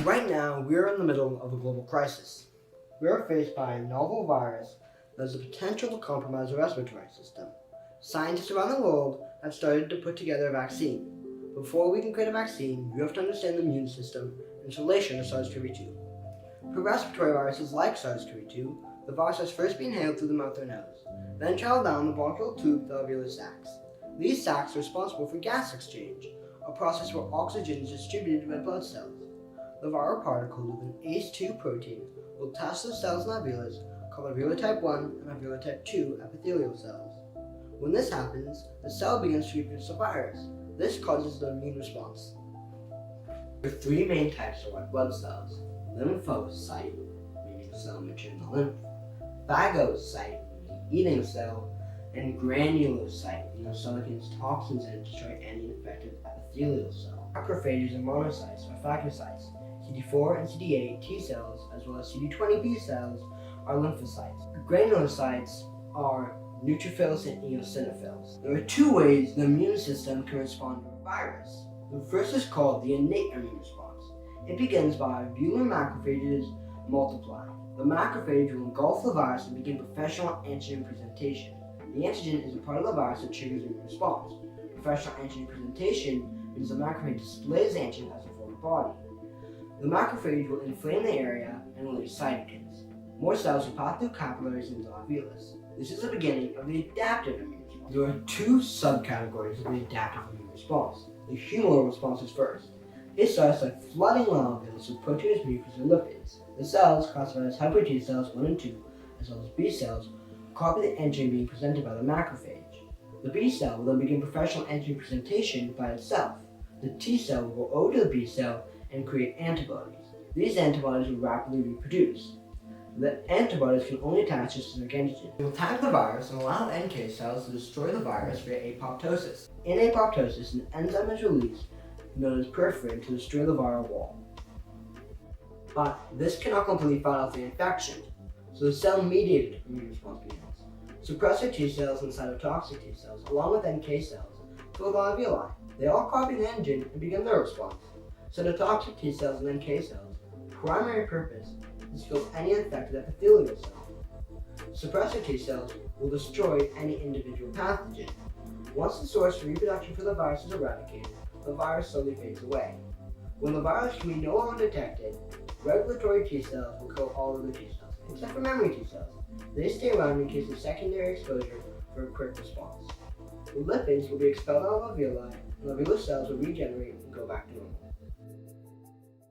Right now, we are in the middle of a global crisis. We are faced by a novel virus that has the potential to compromise the respiratory system. Scientists around the world have started to put together a vaccine. Before we can create a vaccine, you have to understand the immune system in its relation to SARS-CoV-2. For respiratory viruses like SARS-CoV-2, the virus has first been inhaled through the mouth or nose, then traveled down the bronchial tube to the alveolus sacs. These sacs are responsible for gas exchange, a process where oxygen is distributed to red blood cells. The viral particles with an ACE2 protein will attach to the cells in the alveolus called alveolar type 1 and alveolar type 2 epithelial cells. When this happens, the cell begins to reproduce the virus. This causes the immune response. There are three main types of red blood cells: lymphocyte, meaning the cell mature in the lymph; phagocyte, meaning eating cell; and granulocyte, meaning the cell that contains toxins and destroy any infected epithelial cell. Macrophages and monocytes are phagocytes. CD4 and CD8 T cells, as well as CD20 B cells, are lymphocytes. Granulocytes are neutrophils and eosinophils. There are two ways the immune system can respond to a virus. The first is called the innate immune response. It begins by alveolar macrophages multiplying. The macrophage will engulf the virus and begin professional antigen presentation. The antigen is a part of the virus that triggers the immune response. Professional antigen presentation means the macrophage displays the antigen as a foreign body. The macrophage will inflame the area and release cytokines. More cells will pass through capillaries into the alveolus. This is the beginning of the adaptive immune response. There are two subcategories of the adaptive immune response. The humoral response is first. It starts by flooding the alveolus with proteins, mucus, and lipids. The cells, classified as helper T cells 1 and 2, as well as B cells, copy the antigen being presented by the macrophage. The B cell will then begin professional antigen presentation by itself. The T cell will go over to the B cell and create antibodies. These antibodies will rapidly reproduce. The antibodies can only attach to specific antigen. They will tag the virus and allow NK cells to destroy the virus via apoptosis. In apoptosis, an enzyme is released known as perforin to destroy the viral wall. But this cannot completely fight off the infection, so the cell-mediated immune response begins. Suppressor T cells and cytotoxic T cells, along with NK cells, fill the alveoli. They all copy the antigen and begin their response. Cytotoxic T cells and NK cells' primary purpose is to kill any infected epithelial cell. Suppressor T cells will destroy any individual pathogen. Once the source of reproduction for the virus is eradicated, the virus slowly fades away. When the virus can be no longer detected, regulatory T cells will kill all other T cells, except for memory T cells. They stay around in case of secondary exposure for a quick response. The lipids will be expelled out of the alveoli, and the alveolar cells will regenerate and go back to normal.